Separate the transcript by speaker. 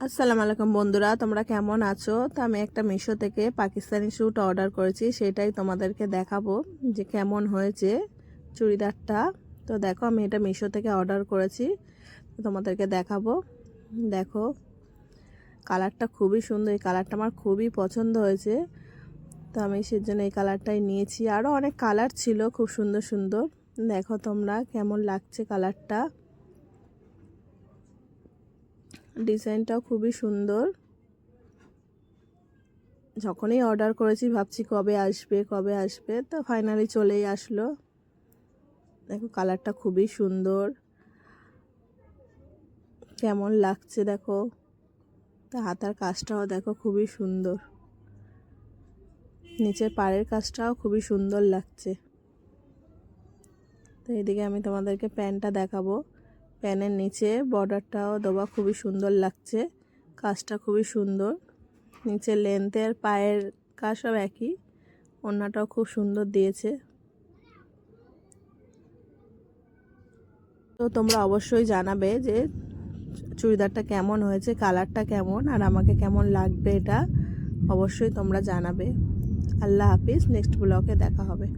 Speaker 1: আসসালামু আলাইকুম বন্ধুরা, তোমরা কেমন আছো? তো আমি একটা মিশো থেকে পাকিস্তানি স্যুট অর্ডার করেছি, সেটাই তোমাদেরকে দেখাবো যে কেমন হয়েছে চুড়িদারটা। তো দেখো, আমি এটা মিশো থেকে অর্ডার করেছি, তোমাদেরকে দেখাবো। দেখো, কালারটা খুবই সুন্দর, এই কালারটা আমার খুবই পছন্দ হয়েছে। তো আমি সেজন্য এই কালারটাই নিয়েছি। আরও অনেক কালার ছিল খুব সুন্দর সুন্দর। দেখো তোমরা কেমন লাগছে কালারটা, ডিজাইনটাও খুবই সুন্দর। যখনই অর্ডার করেছি ভাবছি কবে আসবে, তো ফাইনালি চলেই আসলো। দেখো কালারটা খুবই সুন্দর, কেমন লাগছে দেখো। তা হাতার কাজটাও দেখো খুবই সুন্দর, নিচের পাড়ের কাজটাও খুবই সুন্দর লাগছে। তো এদিকে আমি তোমাদেরকে প্যান্টটা দেখাবো। প্যানের নিচে বর্ডারটাও দেওয়া খুবই সুন্দর লাগছে, কাজটা খুবই সুন্দর। নিচে লেন্থের পায়ের কাজ সব একই, ওড়নাটাও খুব সুন্দর দিয়েছে। তো তোমরা অবশ্যই জানাবে যে চুড়িদারটা কেমন হয়েছে, কালারটা কেমন, আর আমাকে কেমন লাগবে এটা অবশ্যই তোমরা জানাবে। আল্লাহ হাফিজ, নেক্সট ব্লগে দেখা হবে।